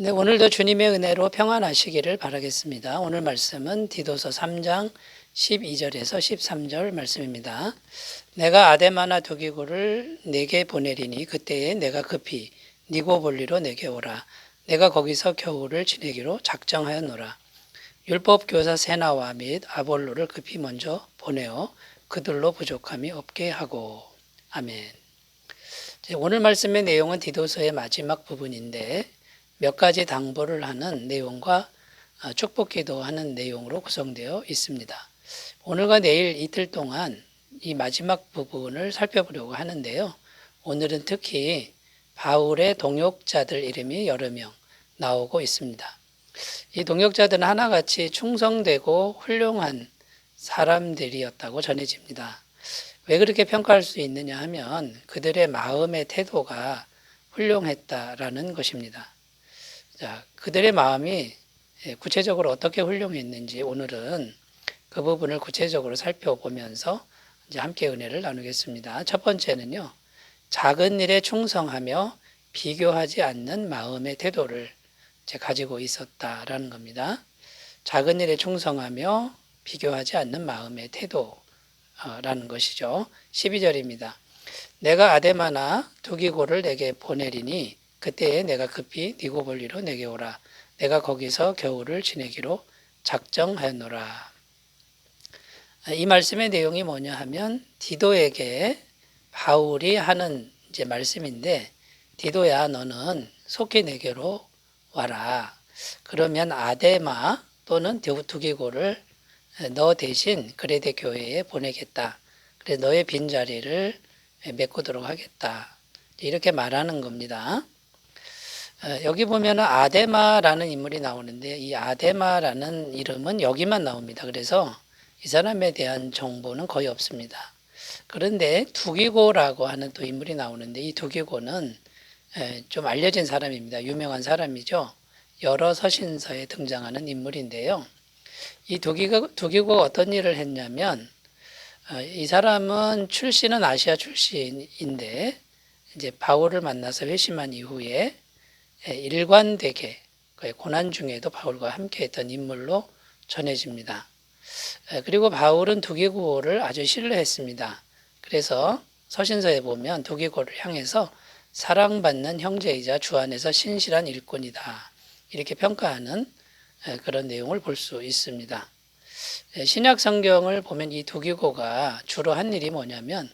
네, 오늘도 주님의 은혜로 평안하시기를 바라겠습니다. 오늘 말씀은 디도서 3장 12절에서 13절 말씀입니다. 내가 아데마나 두기고를 내게 보내리니 그때에 내가 급히 니고볼리로 내게 오라. 내가 거기서 겨울을 지내기로 작정하였노라. 율법 교사 세나와 및 아볼로를 급히 먼저 보내어 그들로 부족함이 없게 하고. 아멘. 오늘 말씀의 내용은 디도서의 마지막 부분인데 몇 가지 당부를 하는 내용과 축복 기도하는 내용으로 구성되어 있습니다. 오늘과 내일 이틀 동안 이 마지막 부분을 살펴보려고 하는데요. 오늘은 특히 바울의 동역자들 이름이 여러 명 나오고 있습니다. 이 동역자들은 하나같이 충성되고 훌륭한 사람들이었다고 전해집니다. 왜 그렇게 평가할 수 있느냐 하면 그들의 마음의 태도가 훌륭했다라는 것입니다. 자, 그들의 마음이 구체적으로 어떻게 훌륭했는지 오늘은 그 부분을 구체적으로 살펴보면서 이제 함께 은혜를 나누겠습니다. 첫 번째는요, 작은 일에 충성하며 비교하지 않는 마음의 태도를 가지고 있었다라는 겁니다. 작은 일에 충성하며 비교하지 않는 마음의 태도라는 것이죠. 12절입니다. 내가 아데마나 두기고를 내게 보내리니 그때에 내가 급히 니고볼리로 내게 오라. 내가 거기서 겨울을 지내기로 작정하였노라. 이 말씀의 내용이 뭐냐 하면 디도에게 바울이 하는 이제 말씀인데, 디도야 너는 속히 내게로 와라. 그러면 아데마 또는 두기고를 너 대신 그레데 교회에 보내겠다. 그래 너의 빈자리를 메꾸도록 하겠다. 이렇게 말하는 겁니다. 여기 보면 아데마라는 인물이 나오는데 이 아데마라는 이름은 여기만 나옵니다. 그래서 이 사람에 대한 정보는 거의 없습니다. 그런데 두기고라고 하는 또 인물이 나오는데 이 두기고는 좀 알려진 사람입니다. 유명한 사람이죠. 여러 서신서에 등장하는 인물인데요. 이 두기고가 어떤 일을 했냐면 이 사람은 출신은 아시아 출신인데 이제 바울을 만나서 회심한 이후에 일관되게 고난 중에도 바울과 함께했던 인물로 전해집니다. 그리고 바울은 두기고를 아주 신뢰했습니다. 그래서 서신서에 보면 두기고를 향해서 사랑받는 형제이자 주 안에서 신실한 일꾼이다. 이렇게 평가하는 그런 내용을 볼 수 있습니다. 신약 성경을 보면 이 두기고가 주로 한 일이 뭐냐면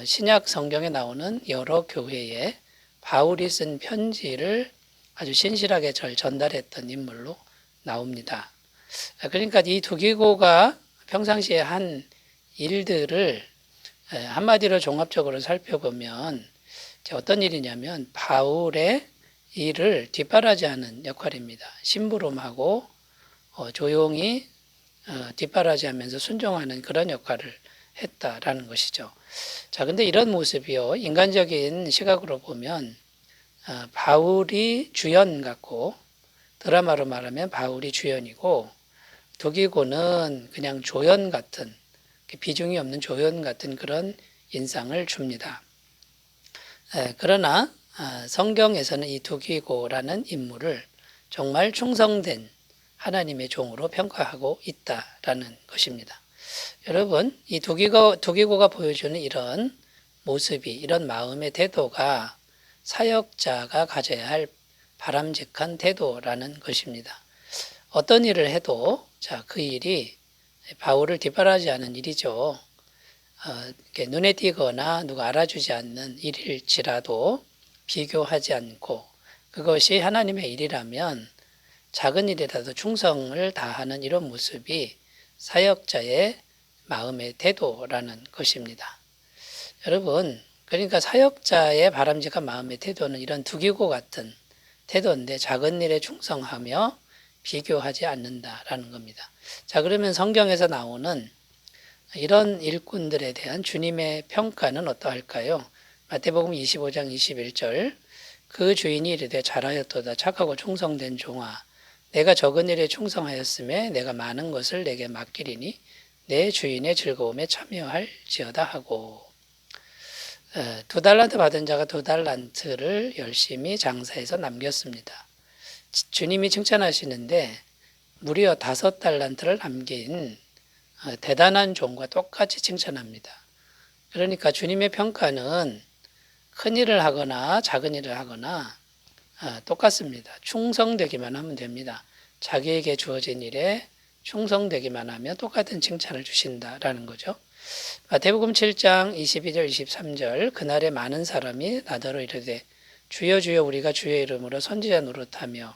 신약 성경에 나오는 여러 교회에 바울이 쓴 편지를 아주 신실하게 잘 전달했던 인물로 나옵니다. 그러니까 이 두기고가 평상시에 한 일들을 한마디로 종합적으로 살펴보면 어떤 일이냐면 바울의 일을 뒷바라지하는 역할입니다. 심부름하고 조용히 뒷바라지하면서 순종하는 그런 역할을 했다라는 것이죠. 자, 근데 이런 모습이요, 인간적인 시각으로 보면 바울이 주연 같고, 드라마로 말하면 바울이 주연이고, 두기고는 그냥 조연 같은, 비중이 없는 조연 같은 그런 인상을 줍니다. 그러나 성경에서는 이 두기고라는 인물을 정말 충성된 하나님의 종으로 평가하고 있다라는 것입니다. 여러분, 이 두기고가 보여주는 이런 모습이, 이런 마음의 태도가 사역자가 가져야 할 바람직한 태도라는 것입니다. 어떤 일을 해도 그 일이 바울을 뒷바라지하는 일이죠. 눈에 띄거나 누가 알아주지 않는 일일지라도 비교하지 않고, 그것이 하나님의 일이라면 작은 일이라도 충성을 다하는 이런 모습이 사역자의 마음의 태도라는 것입니다. 여러분, 그러니까 사역자의 바람직한 마음의 태도는 이런 두기고 같은 태도인데 작은 일에 충성하며 비교하지 않는다라는 겁니다. 자, 그러면 성경에서 나오는 이런 일꾼들에 대한 주님의 평가는 어떠할까요? 마태복음 25장 21절, 그 주인이 이르되 잘하였도다 착하고 충성된 종아, 내가 적은 일에 충성하였음에 내가 많은 것을 내게 맡기리니 내 주인의 즐거움에 참여할지어다 하고, 2달란트 받은 자가 2달란트를 열심히 장사해서 남겼습니다. 주님이 칭찬하시는데 무려 5달란트를 남긴 대단한 종과 똑같이 칭찬합니다. 그러니까 주님의 평가는 큰 일을 하거나 작은 일을 하거나 똑같습니다. 충성되기만 하면 됩니다. 자기에게 주어진 일에 충성되기만 하면 똑같은 칭찬을 주신다라는 거죠. 마태복음 7장 22절 23절 그날에 많은 사람이 나더러 이르되 주여 주여 우리가 주의 이름으로 선지자 노릇하며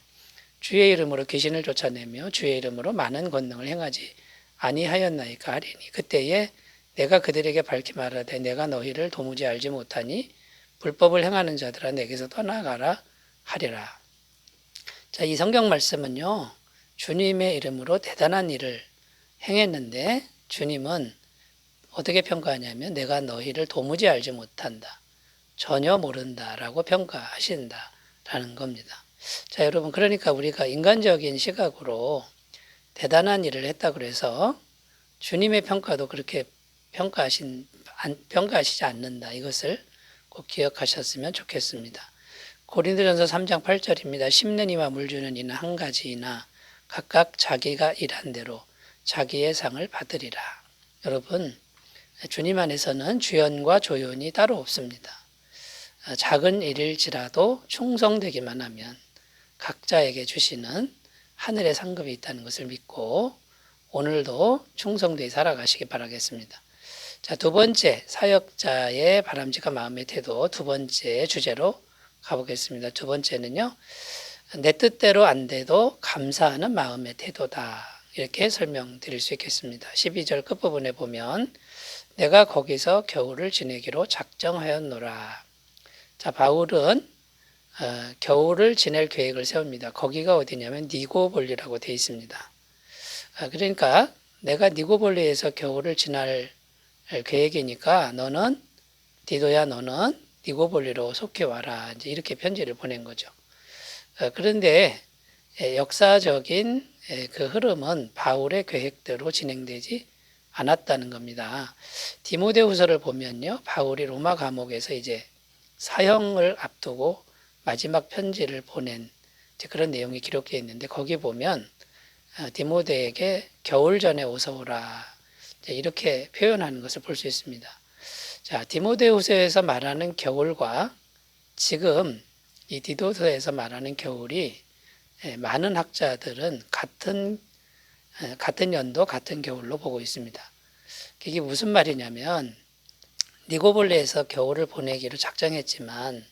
주의 이름으로 귀신을 쫓아내며 주의 이름으로 많은 권능을 행하지 아니하였나이까 하리니 그때에 내가 그들에게 밝히 말하되 내가 너희를 도무지 알지 못하니 불법을 행하는 자들아 내게서 떠나가라 하리라. 자, 이 성경 말씀은요. 주님의 이름으로 대단한 일을 행했는데 주님은 어떻게 평가하냐면 내가 너희를 도무지 알지 못한다. 전혀 모른다라고 평가하신다라는 겁니다. 자, 여러분 그러니까 우리가 인간적인 시각으로 대단한 일을 했다 그래서 주님의 평가도 그렇게 평가하시지 않는다. 이것을 꼭 기억하셨으면 좋겠습니다. 고린도전서 3장 8절입니다. 심는 이와 물주는 이는 한 가지이나 각각 자기가 일한 대로 자기의 상을 받으리라. 여러분 주님 안에서는 주연과 조연이 따로 없습니다. 작은 일일지라도 충성되기만 하면 각자에게 주시는 하늘의 상급이 있다는 것을 믿고 오늘도 충성되게 살아가시기 바라겠습니다. 자, 두 번째 사역자의 바람직한 마음의 태도 두 번째 주제로 가보겠습니다. 두 번째는요. 내 뜻대로 안 돼도 감사하는 마음의 태도다. 이렇게 설명드릴 수 있겠습니다. 12절 끝부분에 보면 내가 거기서 겨울을 지내기로 작정하였노라. 자, 바울은 겨울을 지낼 계획을 세웁니다. 거기가 어디냐면 니고볼리라고 되어 있습니다. 그러니까 내가 니고볼리에서 겨울을 지날 계획이니까 너는 디도야 너는 니고볼리로 속해 와라. 이제 이렇게 편지를 보낸 거죠. 그런데 역사적인 그 흐름은 바울의 계획대로 진행되지 않았다는 겁니다. 디모데후서를 보면요, 바울이 로마 감옥에서 이제 사형을 앞두고 마지막 편지를 보낸 그런 내용이 기록되어 있는데 거기 보면 디모데에게 겨울 전에 어서 오라 이렇게 표현하는 것을 볼 수 있습니다. 자, 디모데후서에서 말하는 겨울과 지금 이 디도서에서 말하는 겨울이 많은 학자들은 같은 연도 같은 겨울로 보고 있습니다. 이게 무슨 말이냐면 니고볼리에서 겨울을 보내기로 작정했지만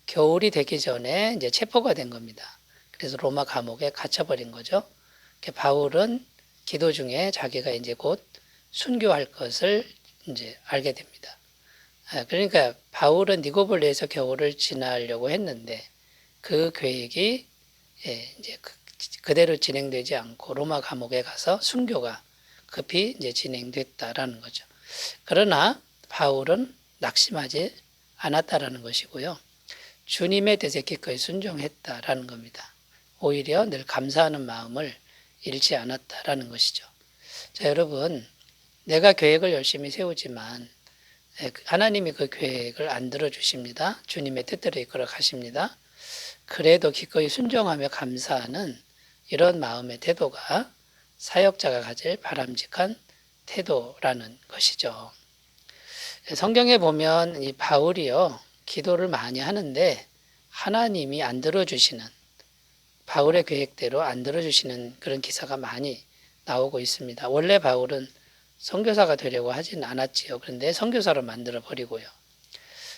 겨울이 되기 전에 이제 체포가 된 겁니다. 그래서 로마 감옥에 갇혀버린 거죠. 바울은 기도 중에 자기가 이제 곧 순교할 것을 이제 알게 됩니다. 그러니까 바울은 니고볼리에서 겨울을 지나려고 했는데 그 계획이 이제 그대로 진행되지 않고 로마 감옥에 가서 순교가 급히 이제 진행됐다라는 거죠. 그러나 바울은 낙심하지 않았다라는 것이고요. 주님의 뜻에 기꺼이 순종했다라는 겁니다. 오히려 늘 감사하는 마음을 잃지 않았다라는 것이죠. 자, 여러분, 내가 계획을 열심히 세우지만 하나님이 그 계획을 안 들어주십니다. 주님의 뜻대로 이끌어 가십니다. 그래도 기꺼이 순종하며 감사하는 이런 마음의 태도가 사역자가 가질 바람직한 태도라는 것이죠. 성경에 보면 이 바울이요, 기도를 많이 하는데 하나님이 안 들어주시는, 바울의 계획대로 안 들어주시는 그런 기사가 많이 나오고 있습니다. 원래 바울은 선교사가 되려고 하진 않았지요. 그런데 선교사로 만들어 버리고요.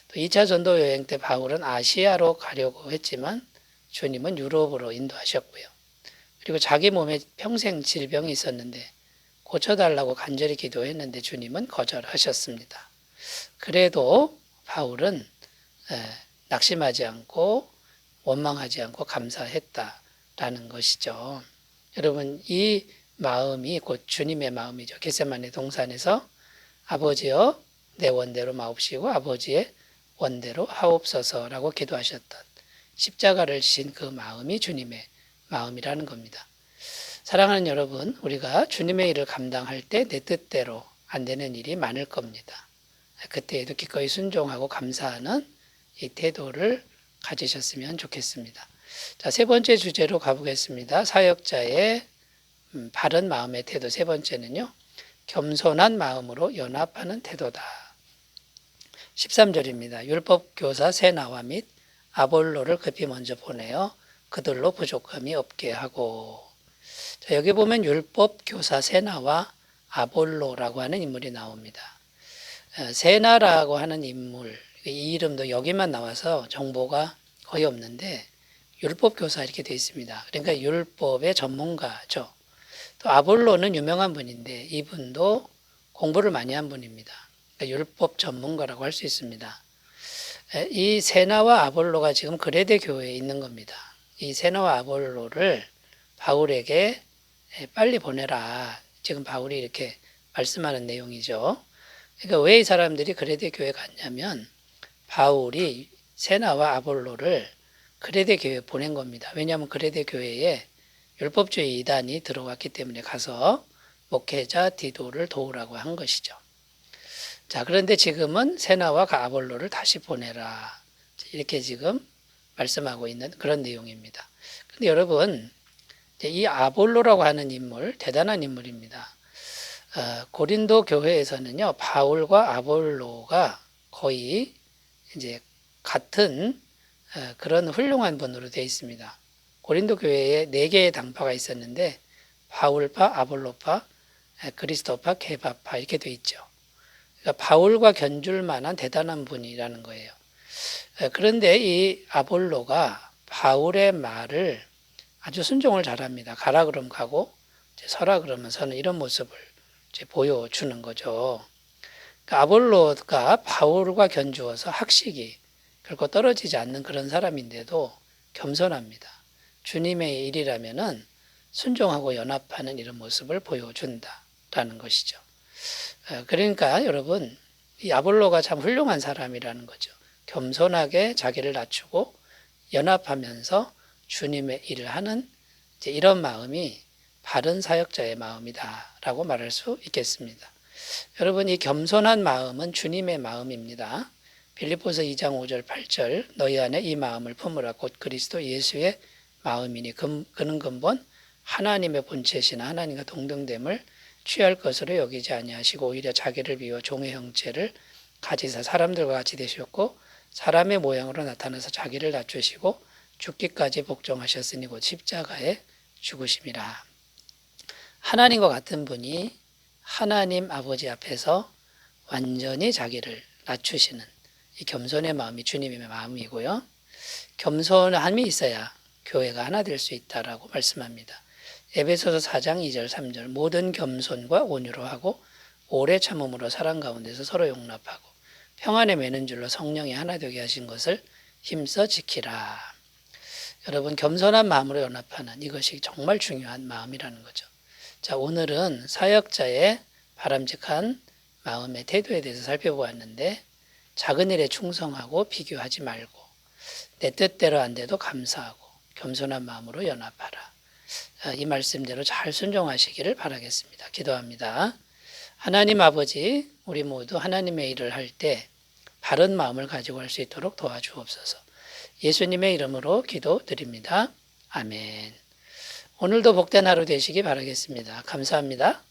또 2차 전도 여행 때 바울은 아시아로 가려고 했지만 주님은 유럽으로 인도하셨고요. 그리고 자기 몸에 평생 질병이 있었는데 고쳐달라고 간절히 기도했는데 주님은 거절하셨습니다. 그래도 바울은 낙심하지 않고 원망하지 않고 감사했다라는 것이죠. 여러분, 이 마음이 곧 주님의 마음이죠. 겟세마네 동산에서 아버지여 내 원대로 마옵시고 아버지의 원대로 하옵소서라고 기도하셨던 십자가를 지신 그 마음이 주님의 마음이라는 겁니다. 사랑하는 여러분, 우리가 주님의 일을 감당할 때 내 뜻대로 안 되는 일이 많을 겁니다. 그때에도 기꺼이 순종하고 감사하는 이 태도를 가지셨으면 좋겠습니다. 자, 세 번째 주제로 가보겠습니다. 사역자의 바른 마음의 태도. 세 번째는요, 겸손한 마음으로 연합하는 태도다. 13절입니다. 율법교사 세나와 및 아볼로를 급히 먼저 보내어 그들로 부족함이 없게 하고. 자, 여기 보면 율법교사 세나와 아볼로라고 하는 인물이 나옵니다. 세나라고 하는 인물, 이 이름도 여기만 나와서 정보가 거의 없는데 율법교사 이렇게 되어 있습니다. 그러니까 율법의 전문가죠. 또 아볼로는 유명한 분인데 이분도 공부를 많이 한 분입니다. 그러니까 율법 전문가라고 할 수 있습니다. 이 세나와 아볼로가 지금 그레데 교회에 있는 겁니다. 이 세나와 아볼로를 바울에게 빨리 보내라. 지금 바울이 이렇게 말씀하는 내용이죠. 그러니까 왜 이 사람들이 그레데 교회에 갔냐면 바울이 세나와 아볼로를 그레데 교회에 보낸 겁니다. 왜냐하면 그레데 교회에 율법주의 이단이 들어왔기 때문에 가서 목회자 디도를 도우라고 한 것이죠. 자, 그런데 지금은 세나와 아볼로를 다시 보내라. 이렇게 지금 말씀하고 있는 그런 내용입니다. 근데 여러분, 이 아볼로라고 하는 인물, 대단한 인물입니다. 고린도 교회에서는요, 바울과 아볼로가 거의 이제 같은 그런 훌륭한 분으로 되어 있습니다. 고린도 교회에 4개의 당파가 있었는데 바울파, 아볼로파, 그리스도파, 게바파 이렇게 되어 있죠. 그러니까 바울과 견줄 만한 대단한 분이라는 거예요. 그런데 이 아볼로가 바울의 말을 아주 순종을 잘합니다. 가라 그러면 가고 서라 그러면 서는 이런 모습을 보여주는 거죠. 그러니까 아볼로가 바울과 견주어서 학식이 결코 떨어지지 않는 그런 사람인데도 겸손합니다. 주님의 일이라면은 순종하고 연합하는 이런 모습을 보여준다라는 것이죠. 그러니까 여러분, 이 아볼로가 참 훌륭한 사람이라는 거죠. 겸손하게 자기를 낮추고 연합하면서 주님의 일을 하는 이런 마음이 바른 사역자의 마음이다라고 말할 수 있겠습니다. 여러분, 이 겸손한 마음은 주님의 마음입니다. 빌립보서 2장 5절 8절 너희 안에 이 마음을 품으라 곧 그리스도 예수의 마음이니 그는 근본 하나님의 본체시나 하나님과 동등됨을 취할 것으로 여기지 아니하시고 오히려 자기를 비워 종의 형체를 가지사 사람들과 같이 되셨고 사람의 모양으로 나타나서 자기를 낮추시고 죽기까지 복종하셨으니 곧 십자가에 죽으심이라. 하나님과 같은 분이 하나님 아버지 앞에서 완전히 자기를 낮추시는 이 겸손의 마음이 주님의 마음이고요. 겸손함이 있어야 교회가 하나 될 수 있다라고 말씀합니다. 에베소서 4장 2절 3절 모든 겸손과 온유로 하고 오래 참음으로 사랑 가운데서 서로 용납하고 평안에 매는 줄로 성령이 하나 되게 하신 것을 힘써 지키라. 여러분, 겸손한 마음으로 연합하는 이것이 정말 중요한 마음이라는 거죠. 자, 오늘은 사역자의 바람직한 마음의 태도에 대해서 살펴보았는데 작은 일에 충성하고 비교하지 말고 내 뜻대로 안 돼도 감사하고 겸손한 마음으로 연합하라. 이 말씀대로 잘 순종하시기를 바라겠습니다. 기도합니다. 하나님 아버지, 우리 모두 하나님의 일을 할 때 바른 마음을 가지고 할 수 있도록 도와주옵소서. 예수님의 이름으로 기도드립니다. 아멘. 오늘도 복된 하루 되시기 바라겠습니다. 감사합니다.